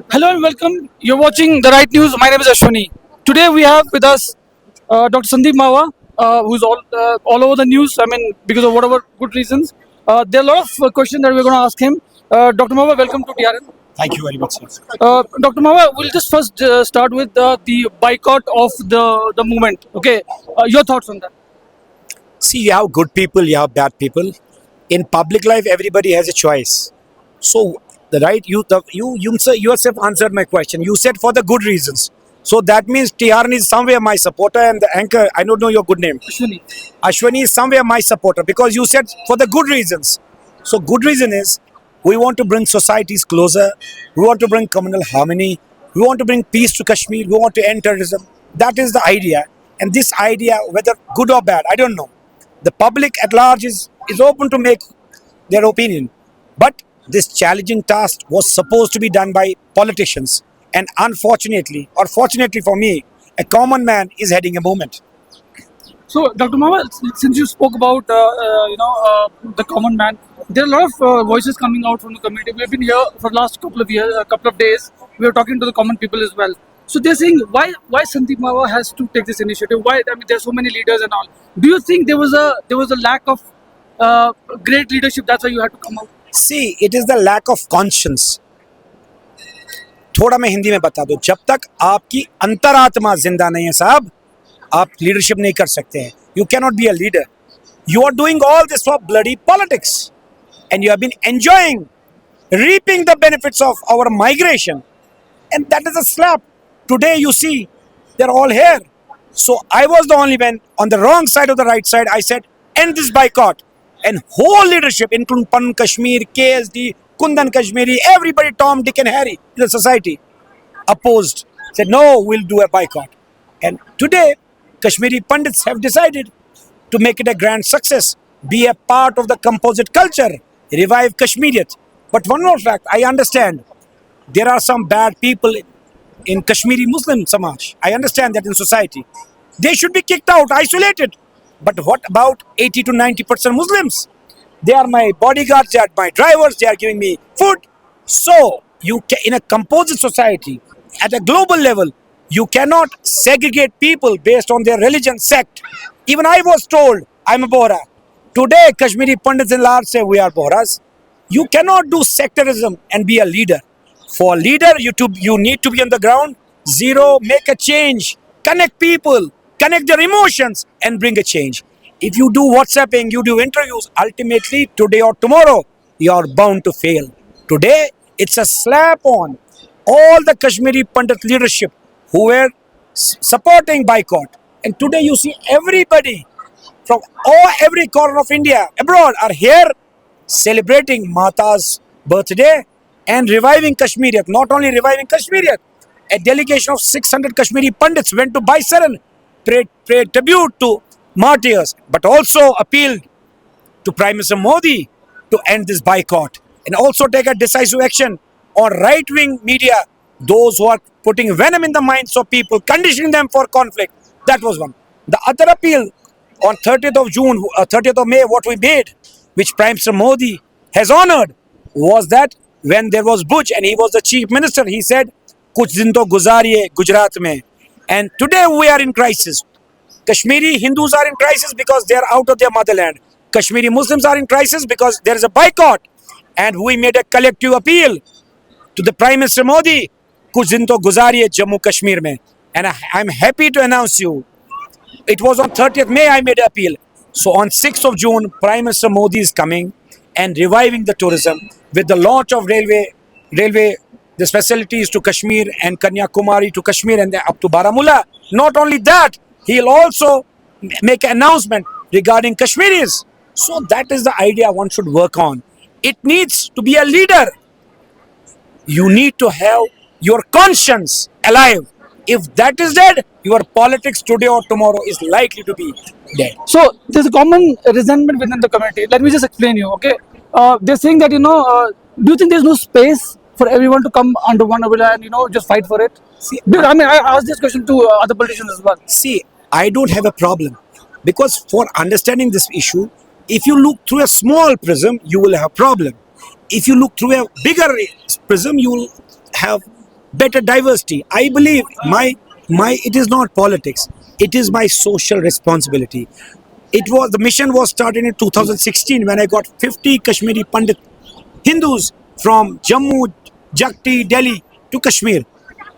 Hello and welcome. You're watching The Right News. My name is Ashwani. Today we have with us Dr. Sandeep Mawa, who's all over the news. I mean, because of whatever good reasons. There are a lot of questions that we're going to ask him. Dr. Mawa, welcome to TRN. Thank you very much, sir. Dr. Mawa, we'll just first start with the boycott of the movement. Okay, your thoughts on that? See, you have good people, you have bad people. In public life, everybody has a choice. So, the right you sir, yourself answered my question. You said for the good reasons. So that means TRN is somewhere my supporter, and the anchor, I don't know your good name. Ashwani. Ashwani is somewhere my supporter because you said for the good reasons. So good reason is we want to bring societies closer. We want to bring communal harmony. We want to bring peace to Kashmir. We want to end terrorism. That is the idea. And this idea, whether good or bad, I don't know. The public at large is open to make their opinion. But this challenging task was supposed to be done by politicians. And unfortunately, or fortunately for me, a common man is heading a movement. So, Dr. Mawa, since you spoke about the common man, there are a lot of voices coming out from the community. We have been here for the last couple of years, a couple of days. We are talking to the common people as well. So they're saying why Sandeep Mawa has to take this initiative? Why? I mean, there's so many leaders and all. Do you think there was a lack of great leadership? That's why you had to come out. See, it is the lack of conscience. थोड़ा मैं हिंदी में बता दूं, जब तक आपकी अंतरात्मा जिंदा नहीं है साहब, आप लीडरशिप नहीं कर सकते हैं. You cannot be a leader. You are doing all this for bloody politics, and you have been enjoying, reaping the benefits of our migration, and that is a slap. Today you see, they're all here. So I was the only one on the wrong side of the right side. I said, end this boycott, and whole leadership, including Pan Kashmir, KSD, Kundan Kashmiri, everybody, Tom, Dick, and Harry in the society, opposed. Said, no, we'll do a boycott. And today, Kashmiri Pandits have decided to make it a grand success, be a part of the composite culture, revive Kashmiriyat. But one more fact, I understand there are some bad people in Kashmiri Muslim Samaj. I understand that in society. They should be kicked out, isolated. But what about 80 to 90% Muslims? They are my bodyguards, they are my drivers, they are giving me food. So, in a composite society, at a global level, you cannot segregate people based on their religion, sect. Even I was told, I'm a Bohra. Today, Kashmiri Pandits in large say we are Bohras. You cannot do sectarism and be a leader. For a leader, you need to be on the ground, zero, make a change, connect people, connect their emotions, and bring a change. If you do WhatsApping, you do interviews, ultimately, today or tomorrow, you are bound to fail. Today, it's a slap on all the Kashmiri Pandit leadership who were supporting boycott. And today you see everybody from every corner of India, abroad, are here celebrating Mata's birthday and reviving Kashmiriyat. Not only reviving Kashmiriyat, a delegation of 600 Kashmiri Pandits went to Baisaran, paid tribute to martyrs, but also appealed to Prime Minister Modi to end this boycott and also take a decisive action on right-wing media, those who are putting venom in the minds of people, conditioning them for conflict. That was one. The other appeal on 30th of June, 30th of May, what we made, which Prime Minister Modi has honored, was that when there was Bhuj and he was the chief minister, he said, "Kuch din to guzariye Gujarat mein." And today we are in crisis. Kashmiri Hindus are in crisis because they are out of their motherland. Kashmiri Muslims are in crisis because there is a boycott. And we made a collective appeal to the Prime Minister Modi, kuch din to guzariye Jammu Kashmir mein. And I'm happy to announce you, it was on 30th May I made an appeal. So on 6th of June, Prime Minister Modi is coming and reviving the tourism with the launch of railway, this facilities to Kashmir and Kanyakumari to Kashmir and then up to Baramulla. Not only that, he'll also make an announcement regarding Kashmiris. So that is the idea one should work on. It needs to be a leader. You need to have your conscience alive. If that is dead, your politics today or tomorrow is likely to be dead. So there's a common resentment within the community. Let me just explain you. Okay, they're saying that do you think there's no space for everyone to come under one umbrella and just fight for it? See, Because, I mean, I asked this question to other politicians as well. See, I don't have a problem because for understanding this issue, if you look through a small prism, you will have a problem. If you look through a bigger prism, you will have better diversity. I believe my it is not politics. It is my social responsibility. It was the mission was started in 2016 when I got 50 Kashmiri Pandit Hindus from Jammu, Jakti, Delhi to Kashmir,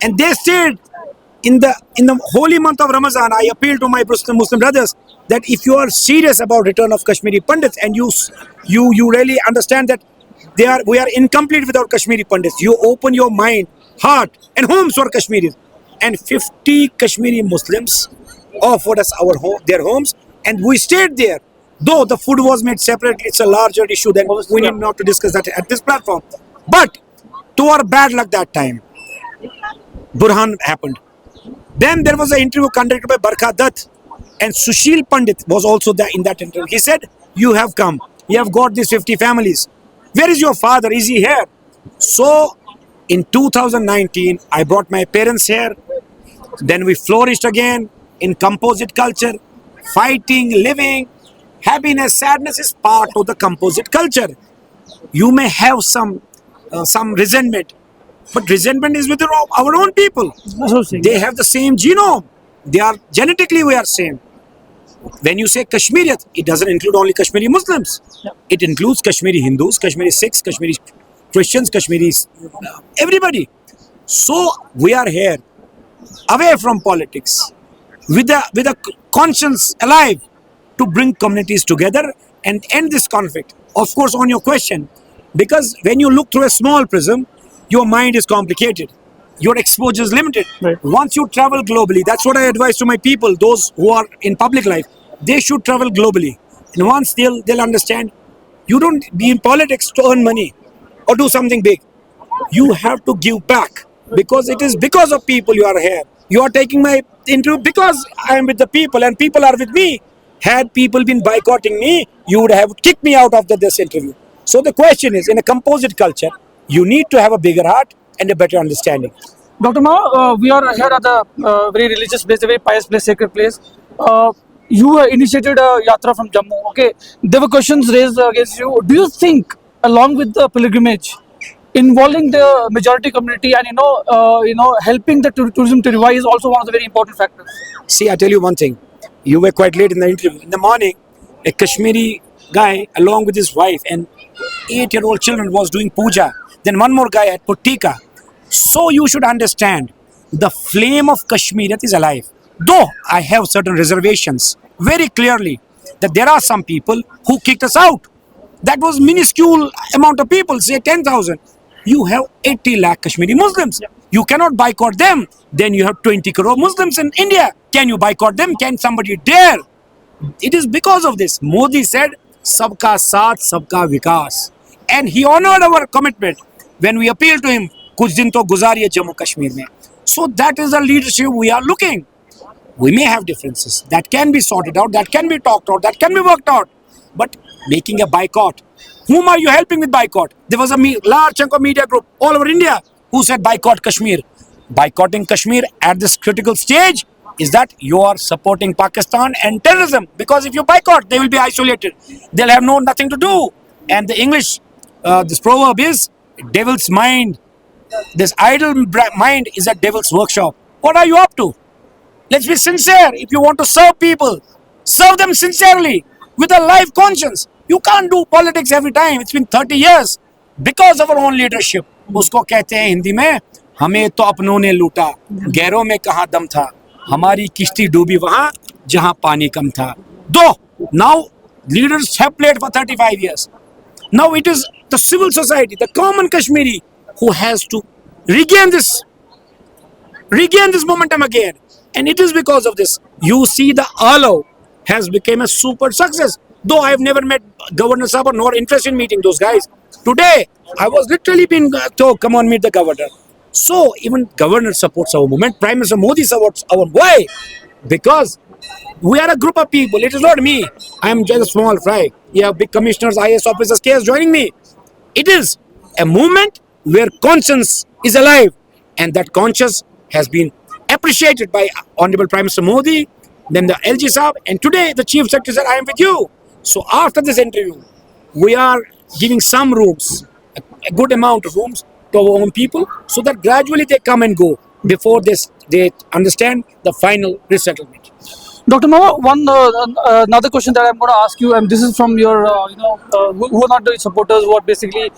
and they stayed in the holy month of Ramadan. I appeal to my Muslim brothers that if you are serious about return of Kashmiri Pandits and you really understand that we are incomplete without Kashmiri Pandits, you open your mind, heart, and homes for Kashmiris, and 50 Kashmiri Muslims offered us their homes, and we stayed there. Though the food was made separately, it's a larger issue than we need not to discuss that at this platform. But to our bad luck that time, Burhan happened. Then there was an interview conducted by Barkha Dutt, and Sushil Pandit was also there in that interview. He said, "You have come, you have got these 50 families. Where is your father? Is he here?" So in 2019, I brought my parents here. Then we flourished again in composite culture, fighting, living. Happiness, sadness is part of the composite culture. You may have some resentment, but resentment is with our own people. That's what I'm saying. They have the same genome. They are genetically we are same. When you say Kashmiriyat, it doesn't include only Kashmiri Muslims. Yeah. It includes Kashmiri Hindus, Kashmiri Sikhs, Kashmiri Christians, Kashmiris, everybody. So we are here, away from politics, with a conscience alive, to bring communities together and end this conflict. Of course, on your question, because when you look through a small prism, your mind is complicated. Your exposure is limited. Right. Once you travel globally, that's what I advise to my people, those who are in public life. They should travel globally. And once they'll understand, you don't be in politics to earn money or do something big. You have to give back, because it is because of people you are here. You are taking my interview because I am with the people and people are with me. Had people been boycotting me, you would have kicked me out of this interview. So the question is, in a composite culture, you need to have a bigger heart and a better understanding. Dr. Mao, we are here at a very religious place, a very pious place, sacred place. You initiated a yatra from Jammu. Okay, there were questions raised against you. Do you think, along with the pilgrimage, involving the majority community and helping the tourism to revive is also one of the very important factors? See, I tell you one thing. You were quite late in the interview. In the morning, a Kashmiri guy, along with his wife and 8-year-old children, was doing puja. Then one more guy had put tika. So you should understand, the flame of Kashmir is alive. Though I have certain reservations, very clearly, that there are some people who kicked us out. That was minuscule amount of people, say 10,000. You have 80 lakh Kashmiri Muslims. You cannot boycott them. Then you have 20 crore Muslims in India. Can you boycott them? Can somebody dare? It is because of this. Modi said, "Sabka saath, sabka vikas." And he honored our commitment when we appealed to him, "Kuch din to guzariye Jammu Kashmir mein." So that is the leadership we are looking. We may have differences that can be sorted out, that can be talked out, that can be worked out. But making a boycott, whom are you helping with boycott? There was a large chunk of media group all over India who said boycott Kashmir. Boycotting Kashmir at this critical stage is that you are supporting Pakistan and terrorism. Because if you boycott, they will be isolated. They'll have nothing to do. And the English, this proverb is, devil's mind, this idle mind is a devil's workshop. What are you up to? Let's be sincere. If you want to serve people, serve them sincerely with a live conscience. You can't do politics every time. It's been 30 years because of our own leadership. उसको कहते हैं हिंदी में, हमें तो अपनों ने लूटा, गैरों में कहाँ दम था, हमारी किश्ती डूबी वहाँ जहाँ पानी कम था. Though now leaders have played for 35 years. Now it is the civil society, the common Kashmiri, who has to regain this momentum again. And it is because of this. You see, the AALAV has become a super success. Though I have never met Governor Sabha nor interested in meeting those guys. Today, I was literally being told, come on, meet the governor. So even governor supports our movement. Prime Minister Modi supports our. Why? Because we are a group of people. It is not me. I am just a small fry. You have big commissioners, IAS officers, KS joining me. It is a movement where conscience is alive. And that conscience has been appreciated by Honorable Prime Minister Modi, then the LG Saab, and today the Chief Secretary said, I am with you. So after this interview, we are giving some rooms, a good amount of rooms, to our own people, so that gradually they come and go before they understand the final resettlement. Dr. Mama, one another question that I'm going to ask you, and this is from your, who are not the supporters, who are basically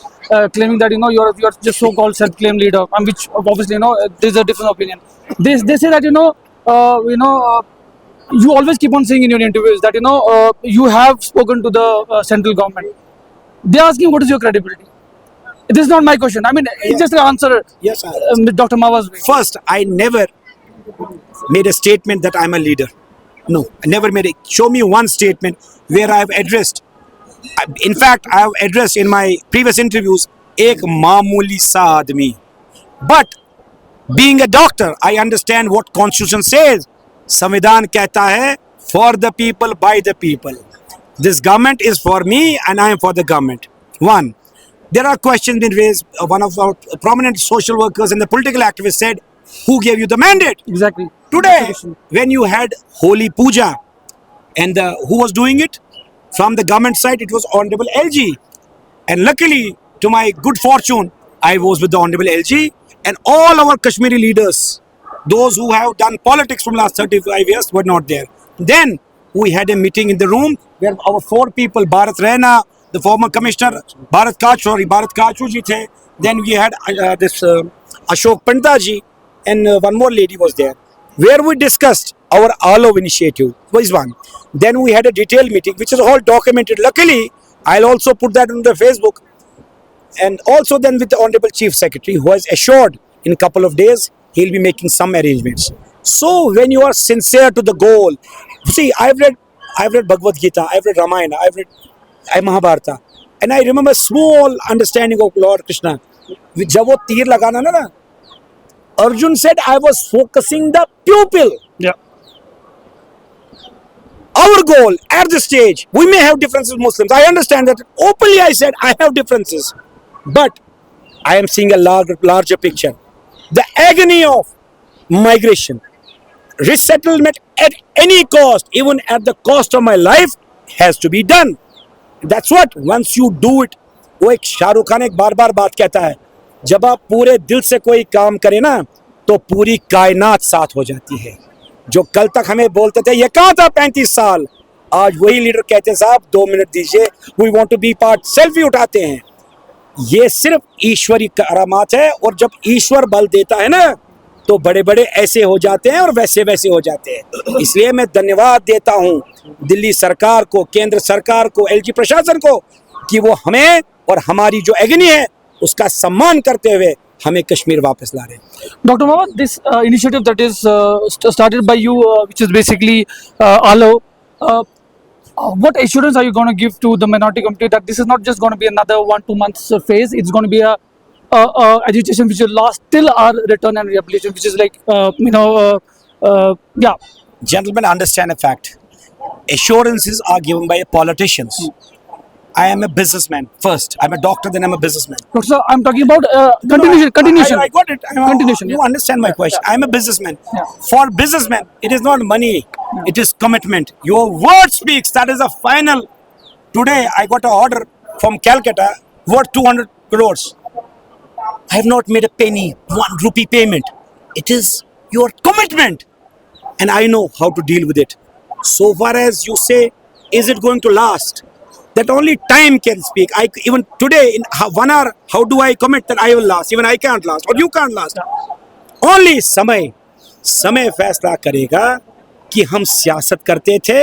claiming that you're just so-called self-claimed leader, and which obviously there's a different opinion. They say that you always keep on saying in your interviews that you have spoken to the central government. They're asking what is your credibility. This is not my question. I mean, it's just an answer. Yes, Dr. Mawa's way. first, I never made a statement that I'm a leader. No, I never made it. Show me one statement where I've addressed. In fact, I've addressed in my previous interviews, एक मामूली सा आदमी. But being a doctor, I understand what Constitution says. संविधान कहता है for the people, by the people. This government is for me and I am for the government. One, there are questions being raised. One of our prominent social workers and the political activists said, who gave you the mandate? Exactly. Today, when you had Holy Puja, and who was doing it? From the government side, it was Honorable LG. And luckily, to my good fortune, I was with the Honorable LG, and all our Kashmiri leaders, those who have done politics from last 35 years, were not there. Then we had a meeting in the room where our four people, Bharat Raina, the former commissioner, Bharat Kachu ji the. Then we had this Ashok Pandita ji, and one more lady was there, where we discussed our AALAV initiative was one. Then we had a detailed meeting, which is all documented. Luckily, I'll also put that on the Facebook. And also then with the Honorable Chief Secretary, who has assured in a couple of days, he'll be making some arrangements. So when you are sincere to the goal, see, I've read Bhagavad Gita, I've read Ramayana, I've read Mahabharata, and I remember small understanding of Lord Krishna. जब वो तीर लगाना ना, Arjun said, I was focusing the pupil. Yeah. Our goal at this stage, we may have differences with Muslims. I understand that. Openly I said I have differences. But I am seeing a larger picture. The agony of migration, resettlement at any cost, even at the cost of my life, has to be done. That's what, once you do it, वो एक शाहरुख खान एक बार बार बात कहता है, जब आप पूरे दिल से कोई काम करें ना, तो पूरी कायनात साथ हो जाती है. जो कल तक हमें बोलते थे ये कहाँ था 35 साल, आज वही लीडर कहते हैं साहब 2 मिनट दीजिए, we want to be part, selfie उठाते हैं. ये सिर्फ ईश्वरी करामात है, और जब ईश्वर बल देता है ना, तो बड़े बड़े ऐसे हो जाते हैं और वैसे वैसे हो जाते हैं. इसलिए मैं धन्यवाद देता हूँ दिल्ली सरकार को, केंद्र सरकार को, एलजी प्रशासन को, कि वो हमें और हमारी जो एगनी है उसका सम्मान करते हुए हमें कश्मीर वापस ला रहे हैं. Dr. Mama, this initiative that is started by you, which is basically AALAV, what assurance are you going to give to the minority community that this is not just going to be another 1-2 months phase? It's going to be a agitation which will last till our return and rehabilitation, which is like yeah. Gentlemen, understand a fact. Assurances are given by politicians. I am a businessman first. I'm a doctor, then I'm a businessman. Dr. Sir, I'm talking about continuation. I got it. Continuation, You yeah. understand my question. I'm a businessman. Yeah. For businessmen, it is not money. It is commitment. Your word speaks. That is the final. Today, I got an order from Calcutta worth 200 crores. I have not made a penny, 1 rupee payment. It is your commitment. And I know how to deal with it. So far as you say, is it going to last? That only time can speak. Even today, in 1 hour, how do I commit that I will last? Even I can't last, or you can't last. Only समय फैसला करेगा कि हम सियासत करते थे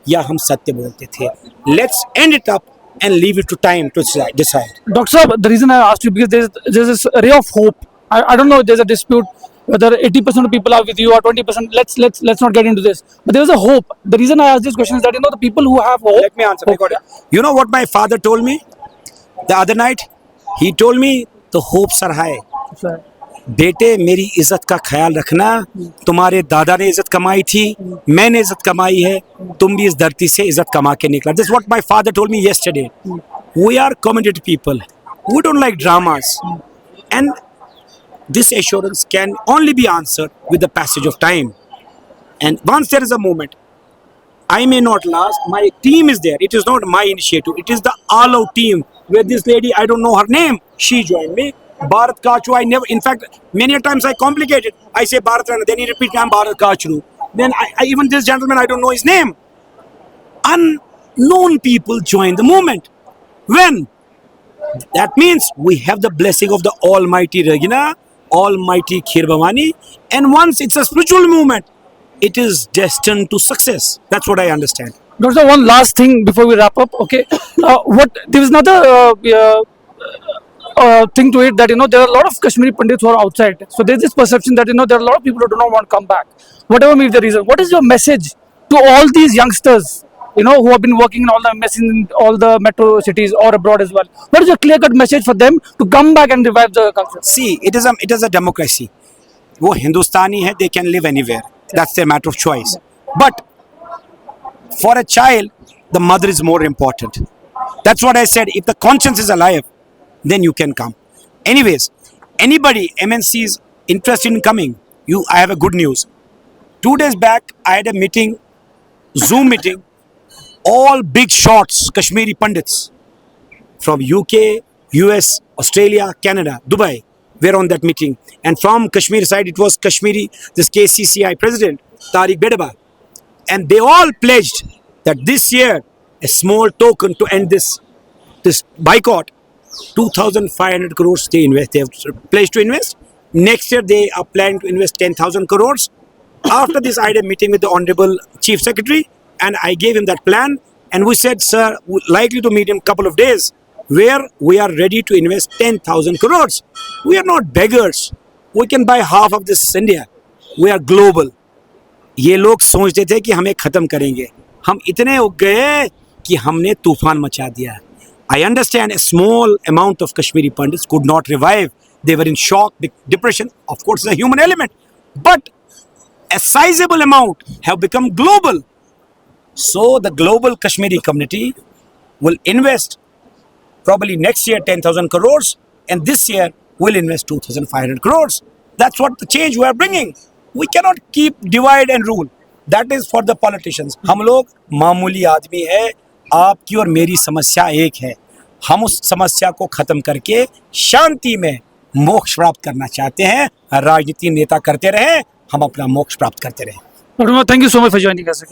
या हम सत्य बोलते थे. Let's end it up and leave it to time to decide. Dr. Sir, the reason I asked you because there's this ray of hope. I don't know if there's a dispute whether 80% of people are with you or 20%. Let's not get into this. But there's a hope. The reason I asked this question is that the people who have hope. Let me answer. I got it. You know what my father told me the other night? He told me the hopes are high. Sir. बेटे मेरी इज्जत का ख्याल रखना. तुम्हारे दादा ने इज्जत कमाई थी, मैंने इज्जत कमाई है, तुम भी इस धरती से इज्जत कमा के निकला. This is what my father told me yesterday. We are committed people. We don't like dramas. And this assurance can only be answered with the passage of time. And once there is a moment, I may not last, my team is there. It is not my initiative. It is the AALAV team, where this lady, I don't know her name, she joined me. Bharat Kachru, I never, in fact, many a times I complicate it. I say Bharat Rana, then he repeats, I'm Bharat Kachru. Then even this gentleman, I don't know his name. Unknown people join the movement. When? That means we have the blessing of the Almighty Regina, Almighty Kheer Bhavani, and once it's a spiritual movement, it is destined to success. That's what I understand. Doctor, one last thing before we wrap up. Okay, what there is another thing to it that there are a lot of Kashmiri Pandits who are outside. So there's this perception that there are a lot of people who do not want to come back. Whatever may be the reason, what is your message to all these youngsters? Who have been working in all the in all the metro cities or abroad as well. What is your clear-cut message for them to come back and revive the culture? See, it is a democracy. वो हिंदुस्तानी है, they can live anywhere. That's their matter of choice. But for a child, the mother is more important. That's what I said. If the conscience is alive, then you can come. Anyways, anybody, MNCs interested in coming, I have a good news. 2 days back, I had a meeting, Zoom meeting, all big shots, Kashmiri Pandits from UK, US, Australia, Canada, Dubai were on that meeting. And from Kashmir side, it was Kashmiri, this KCCI president, Tariq Bedaba. And they all pledged that this year, a small token to end this boycott, 2,500 crores they have pledged to invest. Next year, they are planning to invest 10,000 crores. After this, I had a meeting with the Honorable Chief Secretary, and I gave him that plan. And we said, sir, we're likely to meet in a couple of days, where we are ready to invest 10,000 crores. We are not beggars. We can buy half of this India. We are global. ये लोग सोचते थे कि हमें खत्म करेंगे. हम इतने उग गए कि हमने तूफान मचा दिया. I understand a small amount of Kashmiri Pandits could not revive. They were in shock, depression. Of course, it's a human element. But a sizable amount have become global. So the global Kashmiri community will invest probably next year 10,000 crores, and this year will invest 2,500 crores. That's what the change we are bringing. We cannot keep divide and rule. That is for the politicians. हम लोग मामूली आदमी है. आपकी और मेरी समस्या एक है. हम उस समस्या को खत्म करके शांति में मोक्ष प्राप्त करना चाहते हैं. राजनीति नेता करते रहे, हम अपना मोक्ष प्राप्त करते रहे. Dr. Mawa, thank you so much for joining us.